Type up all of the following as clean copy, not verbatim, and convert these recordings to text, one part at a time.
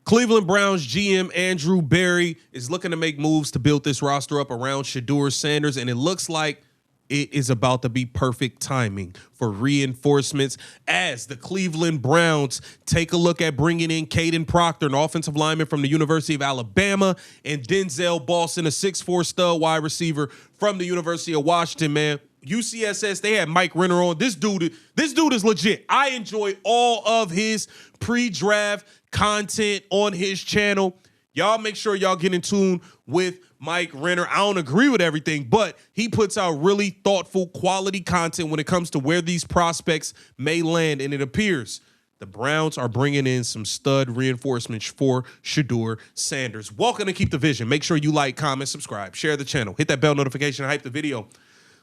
Cleveland Browns GM Andrew Berry is looking to make moves to build this roster up around Shedeur Sanders, and it looks like it is about to be perfect timing for reinforcements as the Cleveland Browns take a look at bringing in Kadyn Proctor, an offensive lineman from the University of Alabama, and Denzel Boston, a 6'4" stud wide receiver from the University of Washington, man. UCSS, they had Mike Renner on. This dude is legit. I enjoy all of his pre-draft content on his channel. Y'all make sure y'all get in tune with Mike Renner. I don't agree with everything, but he puts out really thoughtful, quality content when it comes to where these prospects may land, and it appears the Browns are bringing in some stud reinforcements for Shedeur Sanders. Welcome to Keep the Vision. Make sure you like, comment, subscribe, share the channel, hit that bell notification, hype the video.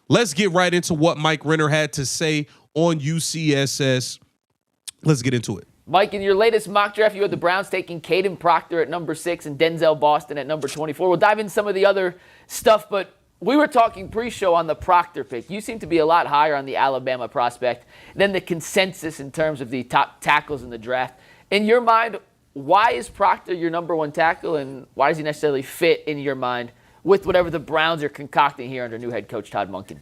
Let's get right into what Mike Renner had to say on UCSS. Let's get into it. Mike, in your latest mock draft, you had the Browns taking Kadyn Proctor at number 6 and Denzel Boston at number 24. We'll dive into some of the other stuff, but we were talking pre-show on the Proctor pick. You seem to be a lot higher on the Alabama prospect than the consensus in terms of the top tackles in the draft. In your mind, why is Proctor your number 1 tackle, and why does he necessarily fit in your mind with whatever the Browns are concocting here under new head coach Todd Monken?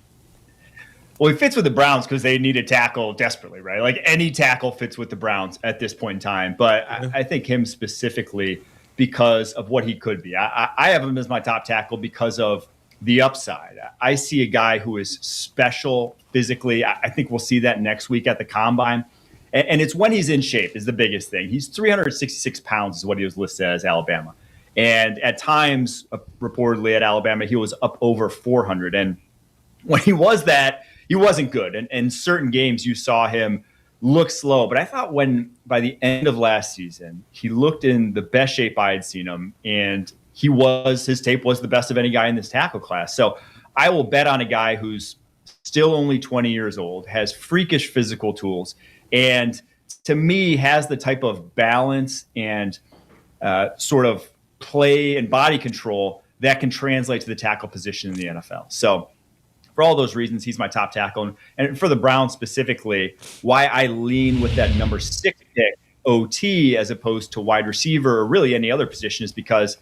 Well, he fits with the Browns because they need a tackle desperately, right? Like any tackle fits with the Browns at this point in time. But I think him specifically because of what he could be. I have him as my top tackle because of the upside. I see a guy who is special physically. I think we'll see that next week at the Combine. And it's when he's in shape is the biggest thing. He's 366 pounds is what he was listed as Alabama. And at times, reportedly at Alabama, he was up over 400. And when he was that, he wasn't good. And in certain games, you saw him look slow. But I thought by the end of last season, he looked in the best shape I had seen him. And his tape was the best of any guy in this tackle class. So I will bet on a guy who's still only 20 years old, has freakish physical tools, and to me has the type of balance and sort of play and body control that can translate to the tackle position in the NFL. So for all those reasons, he's my top tackle. And for the Browns specifically, why I lean with that number 6 pick, OT, as opposed to wide receiver or really any other position is because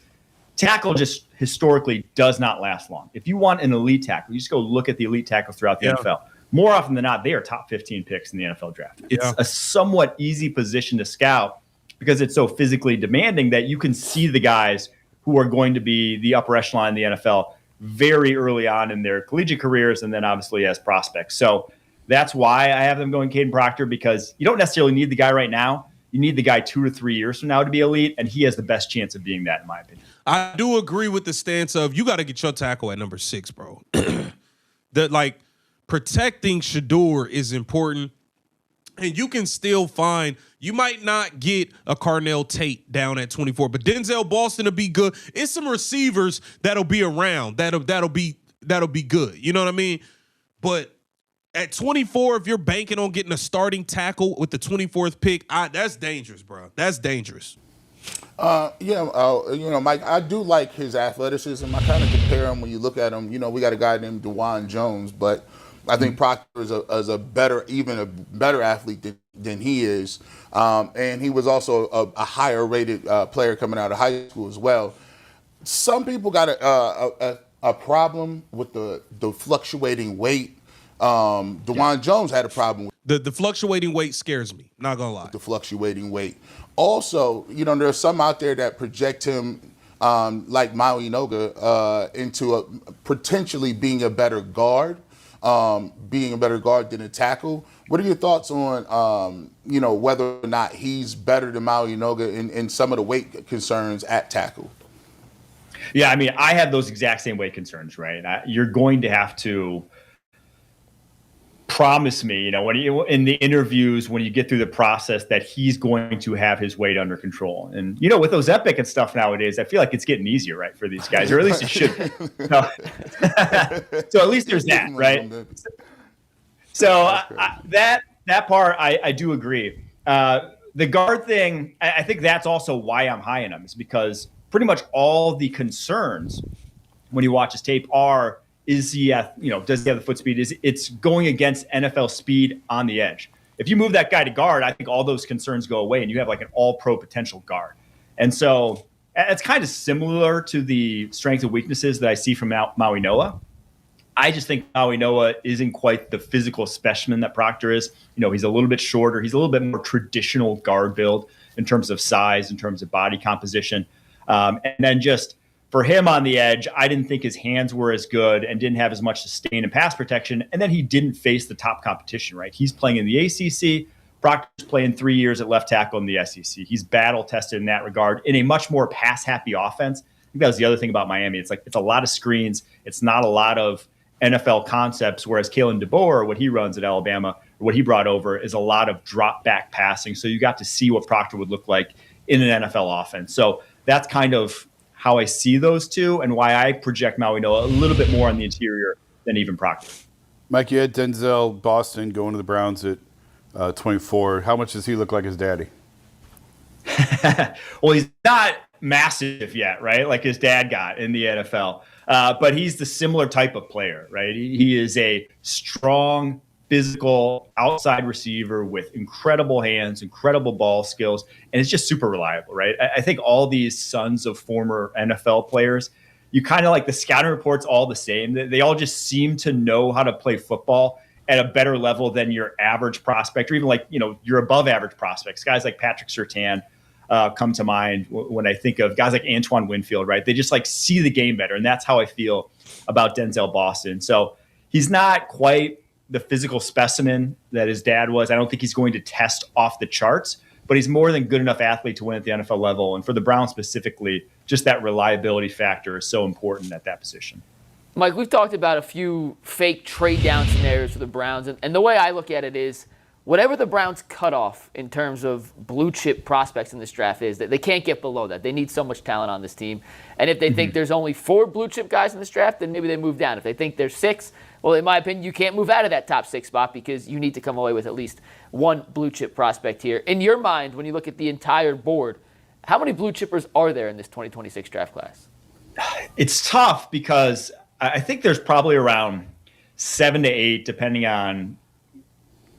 tackle just historically does not last long. If you want an elite tackle, you just go look at the elite tackles throughout the NFL. More often than not, they are top 15 picks in the NFL draft. It's a somewhat easy position to scout because it's so physically demanding that you can see the guys who are going to be the upper echelon in the NFL very early on in their collegiate careers and then obviously as prospects. So that's why I have them going Kadyn Proctor, because you don't necessarily need the guy right now. You need the guy 2 or 3 years from now to be elite, and he has the best chance of being that, in my opinion. I do agree with the stance of you got to get your tackle at number 6, bro. Protecting Shedeur is important. And you can still find, you might not get a Carnell Tate down at 24, but Denzel Boston will be good. It's some receivers that'll be around. That'll be good. You know what I mean? But at 24, if you're banking on getting a starting tackle with the 24th pick, that's dangerous, bro. That's dangerous. Mike, I do like his athleticism. I kind of compare him when you look at him. We got a guy named DeJuan Jones, but I think Proctor is a better athlete than he is. And he was also a higher rated player coming out of high school as well. Some people got a problem with the fluctuating weight. DeJuan Jones had a problem with the fluctuating weight scares me, not gonna lie. The fluctuating weight. Also, there's some out there that project him like Maui Noga into potentially being a better guard. Being a better guard than a tackle. What are your thoughts on, whether or not he's better than Maui Noga in some of the weight concerns at tackle? Yeah, I mean, I have those exact same weight concerns, right? You're going to have to promise me, when in the interviews, when you get through the process, that he's going to have his weight under control. And, with those Epic and stuff nowadays, I feel like it's getting easier, right, for these guys, or at least it should be. So at least there's that, right? So that part, I do agree. The guard thing, I think that's also why I'm high in him, is because pretty much all the concerns when you watch his tape are, does he have the foot speed? It's going against NFL speed on the edge. If you move that guy to guard, I think all those concerns go away and you have like an all-pro potential guard. And so it's kind of similar to the strengths and weaknesses that I see from Maui Noah. I just think Maui Noah isn't quite the physical specimen that Proctor is. He's a little bit shorter. He's a little bit more traditional guard build in terms of size, in terms of body composition. And then just for him on the edge, I didn't think his hands were as good and didn't have as much sustain and pass protection. And then he didn't face the top competition, right? He's playing in the ACC. Proctor's playing 3 years at left tackle in the SEC. He's battle tested in that regard in a much more pass happy offense. I think that was the other thing about Miami. It's a lot of screens. It's not a lot of NFL concepts, whereas Kalen DeBoer, what he runs at Alabama, or what he brought over, is a lot of drop back passing. So you got to see what Proctor would look like in an NFL offense. So that's kind of how I see those two and why I project Maui Noah a little bit more on the interior than even Proctor. Mike, you had Denzel Boston going to the Browns at 24. How much does he look like his daddy? Well, he's not massive yet, right? Like his dad got in the NFL. But he's the similar type of player, right? He is a strong, physical outside receiver with incredible hands, incredible ball skills, and it's just super reliable, right? I think all these sons of former NFL players, you kind of like the scouting reports all the same. They all just seem to know how to play football at a better level than your average prospect, or even your above average prospects. Guys like Patrick Surtain come to mind when I think of guys like Antoine Winfield, right? They just see the game better. And that's how I feel about Denzel Boston. So he's not quite the physical specimen that his dad was. I don't think he's going to test off the charts, but he's more than good enough athlete to win at the NFL level. And for the Browns specifically, just that reliability factor is so important at that position. Mike, we've talked about a few fake trade down scenarios for the Browns. And the way I look at it is, whatever the Browns cut off in terms of blue chip prospects in this draft is, that they can't get below that. They need so much talent on this team. And if they think there's only 4 blue chip guys in this draft, then maybe they move down. If they think there's 6, well, in my opinion, you can't move out of that top 6 spot because you need to come away with at least 1 blue chip prospect here. In your mind, when you look at the entire board, how many blue chippers are there in this 2026 draft class? It's tough because I think there's probably around 7 to 8, depending on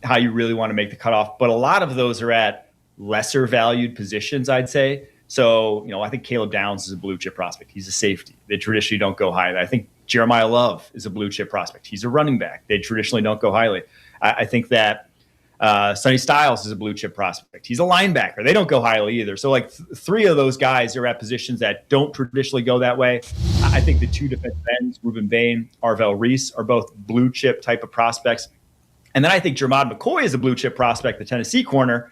how you really want to make the cutoff. But a lot of those are at lesser valued positions, I'd say. So, I think Caleb Downs is a blue chip prospect. He's a safety. They traditionally don't go high. I think Jeremiah Love is a blue chip prospect. He's a running back. They traditionally don't go highly. I think that Sonny Styles is a blue chip prospect. He's a linebacker. They don't go highly either. So 3 of those guys are at positions that don't traditionally go that way. I think the 2 defensive ends, Reuben Bain, Arvell Reese, are both blue chip type of prospects. And then I think Jermod McCoy is a blue chip prospect, the Tennessee corner,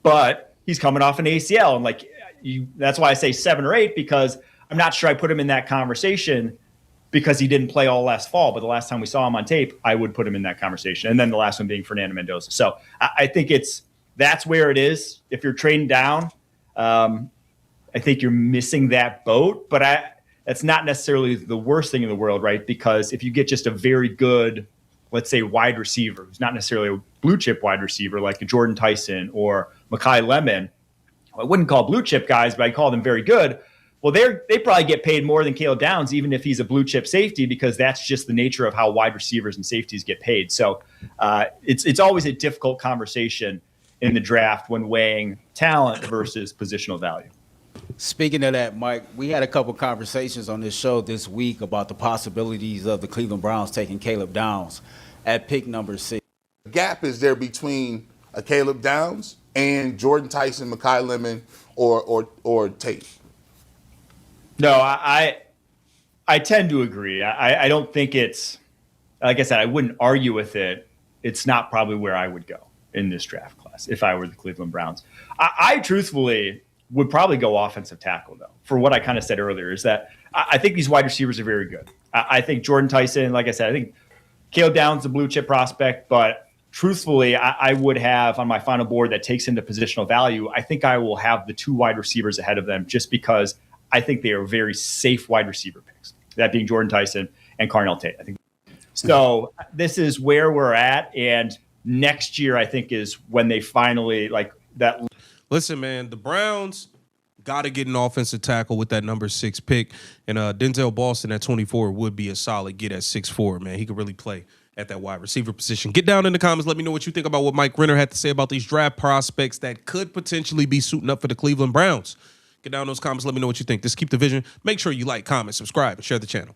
but he's coming off an ACL. And that's why I say 7 or 8, because I'm not sure I put him in that conversation because he didn't play all last fall. But the last time we saw him on tape, I would put him in that conversation. And then the last one being Fernando Mendoza. So I think that's where it is. If you're trading down, I think you're missing that boat. But that's not necessarily the worst thing in the world, right? Because if you get just a very good, let's say, wide receiver, who's not necessarily a blue chip wide receiver like a Jordan Tyson or Mekhi Lemon, I wouldn't call blue chip guys, but I call them very good. Well, they probably get paid more than Caleb Downs, even if he's a blue chip safety, because that's just the nature of how wide receivers and safeties get paid. So it's always a difficult conversation in the draft when weighing talent versus positional value. Speaking of that, Mike, we had a couple conversations on this show this week about the possibilities of the Cleveland Browns taking Caleb Downs at pick number 6. The gap is there between a Caleb Downs and Jordan Tyson, Mekhi Lemon, or Tate. No, I tend to agree. I don't think it's, like I said, I wouldn't argue with it. It's not probably where I would go in this draft class if I were the Cleveland Browns. I truthfully would probably go offensive tackle, though, for what I kind of said earlier, is that I think these wide receivers are very good. I think Jordan Tyson, like I said, I think Caleb Downs is a blue chip prospect, but truthfully, I would have on my final board that takes into positional value, I think I will have the 2 wide receivers ahead of them just because I think they are very safe wide receiver picks, that being Jordan Tyson and Carnell Tate. I think so. This is where we're at, and next year I think is when they finally that. Listen, man, the Browns got to get an offensive tackle with that number 6 pick, and Denzel Boston at 24 would be a solid get at 6'4", man. He could really play at that wide receiver position. Get down in the comments. Let me know what you think about what Mike Renner had to say about these draft prospects that could potentially be suiting up for the Cleveland Browns. Get down in those comments. Let me know what you think. Just keep the vision. Make sure you like, comment, subscribe, and share the channel.